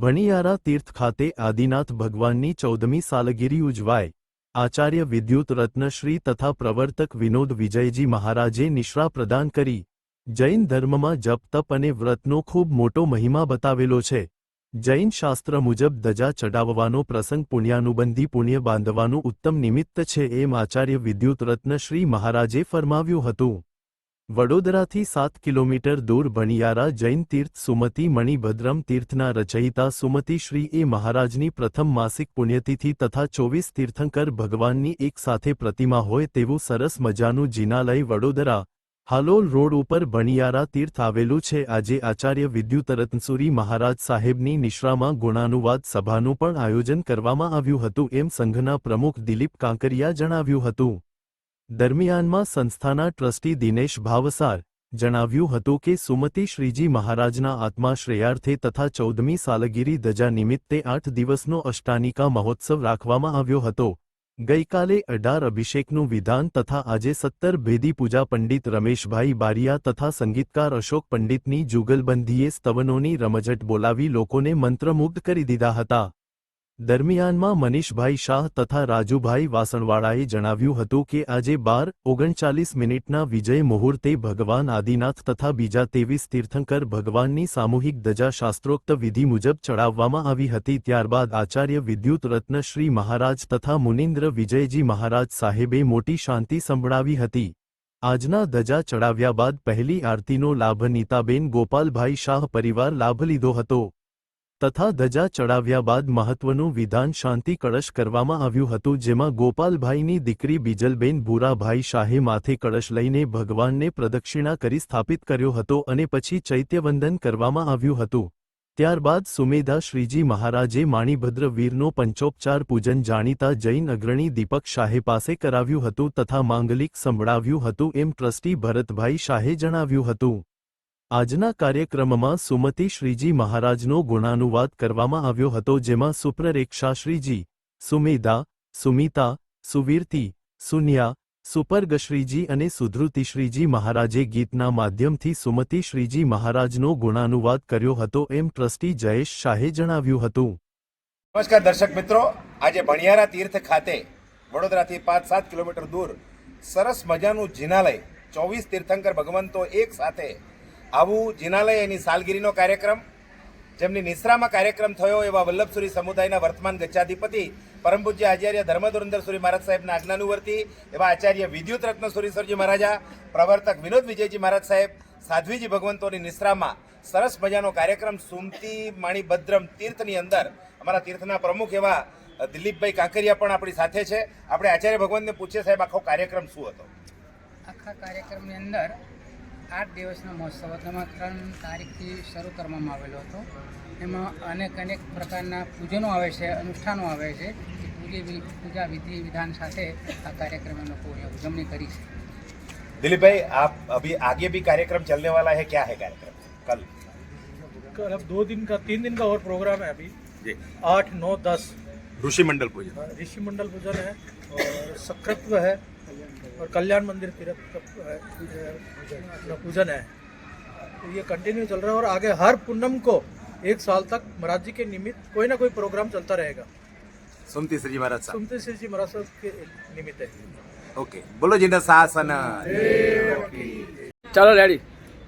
ભણિયારા તીર્થ ખાતે આદિનાથ ભગવાનની 14મી સાલગીરી ઉજવાય। આચાર્ય વિદ્યુત રત્નશ્રી તથા પ્રવર્તક વિનોદ વિજયજી મહારાજે નિશ્રા પ્રદાન કરી। જૈન ધર્મમાં જપ તપ અને વ્રતનો ખૂબ મોટો મહિમા બતાવેલો છે। જૈન શાસ્ત્ર મુજબ ધજા ચડાવવાનો પ્રસંગ પુણ્યાનુબંધી પુણ્ય બાંધવાનું ઉત્તમ નિમિત્ત છે એમ આચાર્ય વિદ્યુત રત્નશ્રી મહારાજે ફરમાવ્યું હતું। વડોદરાથી 7 કિલોમીટર દૂર ભણિયારા જૈન તીર્થ સુમતિ મણિભદ્રમ તીર્થના રચયિતા સુમતિ શ્રી એ મહારાજની પ્રથમ માસિક પુણ્યતિથિ તથા 24 તીર્થંકર ભગવાનની એક સાથે પ્રતિમા હોય તેવું સરસ મજાનું જિનાલય વડોદરા હાલોલ રોડ ઉપર ભણિયારા તીર્થ આવેલું છે। આજે આચાર્ય વિદ્યુત રત્નસુરી મહારાજ સાહેબની નિશ્રામાં ગુણાનુવાદ સભાનું પણ આયોજન કરવામાં આવ્યું હતું એમ સંઘના પ્રમુખ દિલીપ કાંકરિયા જણાવ્યું હતું। દરમિયાનમાં સંસ્થાના ટ્રસ્ટી દિનેશ ભાવસાર જણાવ્યું હતું કે સુમતિ શ્રીજી મહારાજના આત્માશ્રેયાર્થે તથા 14મી સાલગીરી ધજા નિમિત્તે 8 દિવસનો અષ્ટાનિકા મહોત્સવ રાખવામાં આવ્યો હતો। ગઈકાલે 18 અભિષેકનું વિધાન તથા આજે 17 ભેદી પૂજા પંડિત રમેશભાઈ બારિયા તથા સંગીતકાર અશોક પંડિતની જુગલબંધીએ સ્તવનોની રમઝટ બોલાવી લોકોને મંત્રમુગ્ધ કરી દીધા હતા। દરમિયાનમાં મનીષભાઈ શાહ તથા રાજુભાઈ વાસણવાળાએ જણાવ્યું હતું કે આજે 12:39 મિનિટના વિજય મુહૂર્તે ભગવાન આદિનાથ તથા બીજા 23 તીર્થંકર ભગવાનની સામૂહિક ધજા શાસ્ત્રોક્ત વિધિ મુજબ ચડાવવામાં આવી હતી। ત્યારબાદ આચાર્ય વિદ્યુત રત્ન શ્રી મહારાજ તથા મુનિન્દ્ર વિજયજી મહારાજ સાહેબે મોટી શાંતિ સંભળાવી હતી। આજના ધજા ચડાવ્યા બાદ પહેલી આરતીનો લાભ નીતાબેન ગોપાલભાઈ શાહ પરિવાર લાભ લીધો હતો તથા ધજા ચડાવ્યા બાદ મહત્વનું વિધાન શાંતિ કળશ કરવામાં આવ્યું હતું જેમાં ગોપાલભાઈની દીકરી બીજલબેન ભૂરાભાઈ શાહે માથે કળશ લઈને ભગવાનને પ્રદક્ષિણા કરી સ્થાપિત કર્યો હતો અને પછી ચૈત્યવંદન કરવામાં આવ્યું હતું। ત્યારબાદ સુમેધા શ્રીજી મહારાજે માણીભદ્ર વીરનો પંચોપચાર પૂજન જાણીતા જૈન અગ્રણી દીપક શાહે પાસે કરાવ્યું હતું તથા માંગલિક સંભળાવ્યું હતું એમ ટ્રસ્ટી ભરતભાઈ શાહે જણાવ્યું હતું। આજના કાર્યક્રમમાં સુમતિ શ્રીજી મહારાજનો ગુણાનુવાદ કરવામાં આવ્યો હતો જેમાં સુપ્રરેક્ષા શ્રીજી સુમેધા સુમિતા સુવીરતી સુન્યા સુપર્ગશ્રીજી અને સુધૃતિશ્રીજી મહારાજે ગીતના માધ્યમથી સુમતિ શ્રીજી મહારાજનો ગુણાનુવાદ કર્યો હતો એમ ટ્રસ્ટી જયેશ શાહે જણાવ્યું હતું। નમસ્કાર દર્શક મિત્રો, આજે ભણિયારા તીર્થ ખાતે વડોદરાથી 5-7 કિલોમીટર દૂર સરસ મજાનું જિનાલય 24 તીર્થંકર ભગવંતો એક સાથે આવું જિનાલય એની સાલગીરીનો કાર્યક્રમ જેમની નિશ્રામાં કાર્યક્રમ થયો એવા વલ્લભસુરી સમુદાયના વર્તમાન ગચ્છાધિપતિ પરમ પૂજ્ય આચાર્ય ધર્મધુરંધર સુરી મહારાજ સાહેબના આજ્ઞાનુવર્તી એવા આચાર્ય વિદ્યુત રત્ન સુરીશ્વરજી મહારાજા પ્રવર્તક વિનોદ વિજયજી મહારાજ સાહેબ સાધ્વીજી ભગવંતોની નિશ્રામાં સરસ મજાનો કાર્યક્રમ સુમતિ મણિભદ્રમ તીર્થની અંદર અમારા તીર્થના પ્રમુખ એવા દિલીપભાઈ કાંકરિયા પણ આપણી સાથે છે। આપણે આચાર્ય ભગવંતને પૂછીએ સાહેબ આખો કાર્યક્રમ શું હતો? આખા કાર્યક્રમની અંદર 8 દિવસનો મહોત્સવ હતો। એમાં 3 તારીખથી શરૂ કરવામાં આવેલો હતો। એમાં અનેક પ્રકારના પૂજનો આવે છે, અનુષ્ઠાનો આવે છે। પૂજા વિધિ વિધાન સાથે આ કાર્યક્રમનો પૂરી ઉજવણી કરી છે। दिलीप भाई, आप अभी आगे भी कार्यक्रम चलने वाला है, क्या है कार्यक्रम? कल अब 3 दिन का और प्रोग्राम है। अभी जी 8, 9, 10 ऋषि मंडल पूजन पूजन है और सक्रत्व है और कल्याण मंदिर तीर्थ का पूजन है। तो ये कंटिन्यू चल रहा है और आगे हर पूनम को 1 साल तक महाराज जी के निमित्त कोई ना कोई प्रोग्राम चलता रहेगा। सुमति श्री महाराज साहब के निमित्त है। ओके, बोलो जिंदा शासन। चलो रेडी।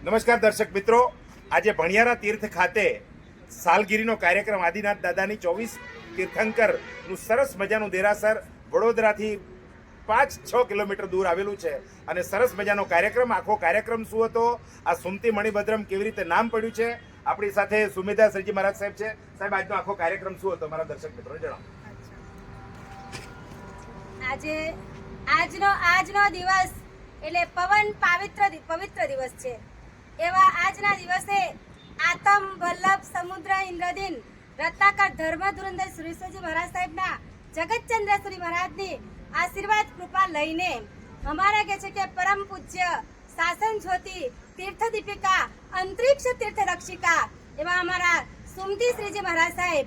નમસ્કાર દર્શક મિત્રો, આજે ભણિયારા તીર્થ ખાતે સાલગીરીનો કાર્યક્રમ આદિનાથ દાદાની 24 તીર્થંકરનું સરસ મજાનું દેરાસર વડોદરાથી 5-6 કિલોમીટર દૂર આવેલું છે અને સરસ મજાનો કાર્યક્રમ। આખો કાર્યક્રમ શું હતો, આ સુમતિ મણિભદ્રમ કેવી રીતે નામ પડ્યું છે, આપણી સાથે સુમેધા શ્રીજી મહારાજ સાહેબ છે। સાહેબ, આજનો આખો કાર્યક્રમ શું હતો મારા દર્શક મિત્રોને જણાવો। આજનો દિવસ એટલે પવિત્ર દિવસ છે। એવા આજના દિવસે આતમ વલ્લભ સમુદ્ર ઇન્દ્રદીન રત્નાકર ધર્મધુરંધર સુરેશ્વરજી મહારાજ સાહેબના જગતચંદ્રેશ્વરી મહારાજની આશીર્વાદ કૃપા લઈને અમારા કહે છે કે પરમ પૂજ્ય શાસન જ્યોતિ તીર્થ દીપિકા અંતરિક્ષ તીર્થ રક્ષિકા એવા અમારા સુમતિ શ્રીજી મહારાજ સાહેબ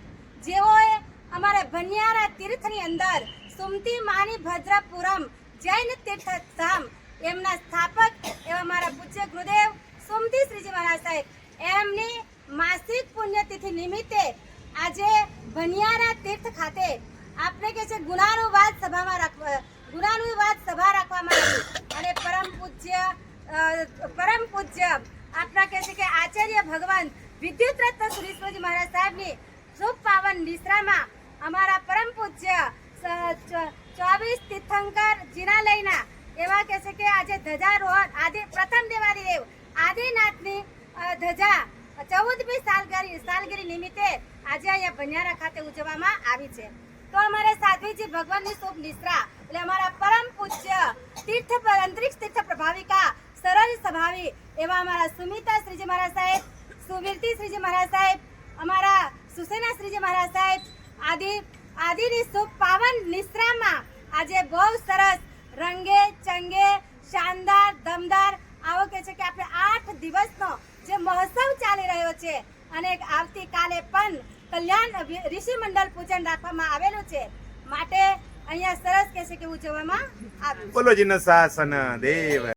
જેઓએ અમારા ભણિયારા તીર્થની અંદર સુમતિ મણિભદ્રપુરમ જૈન તીર્થધામ એમના સ્થાપક એવા અમારા પૂજ્ય ગુરુદેવ સુમતિ શ્રીજી મહારાજ સાહેબ એમની માસિક પુણ્યતિથિ નિમિત્તે આજે ભનિયારા તીર્થ ખાતે આપણે કે છે ગુણાનુવાદ સભા રાખવામાં આવી અને પરમ પૂજ્ય આપણા કે છે કે આચાર્ય ભગવાન વિદ્યુત રત્ન સુરેશ્વરજી મહારાજ સાહેબની શુભ પાવન નિશ્રામાં અમારા પરમ પૂજ્ય 24 તીર્થંકર જિનાલયના એવા કે છે કે આજે ધજારોહણ આદિ પ્રથમ દેવાધિદેવ આદિનાથની ધજા 14મી સાલગીરી નિમિત્તે આજે અહીંયા ભનિયારા ખાતે ઉજવવામાં આવી છે. તો અમારે સાધ્વીજી ભગવાનની શુભ નિશ્રા એટલે અમારા પરમ પૂજ્ય અંતરિક્ષ તીર્થ પ્રભાવિકા સરળ સ્વભાવી એવા અમારા સુમિતા શ્રીજી મહારાજ સાહેબ, સુવીરતી શ્રીજી મહારાજ સાહેબ, અમારા સુસેના શ્રીજી મહારાજ સાહેબ આદિની શુભ પાવન નિશ્રામાં આજે બહુ સરસ રંગે ચંગે શાનદાર દમદાર આવો કે છે કે આપણે 8 દિવસનો જે મહોત્સવ ચાલી રહ્યો છે અને આવતીકાલે પણ કલ્યાણ ઋષિ મંડળ પૂજન રાખવામાં આવેલું છે માટે અહીંયા સરસ કે છે કે ઉજવવામાં આવ્યું. બોલો જીન શાસન દેવ.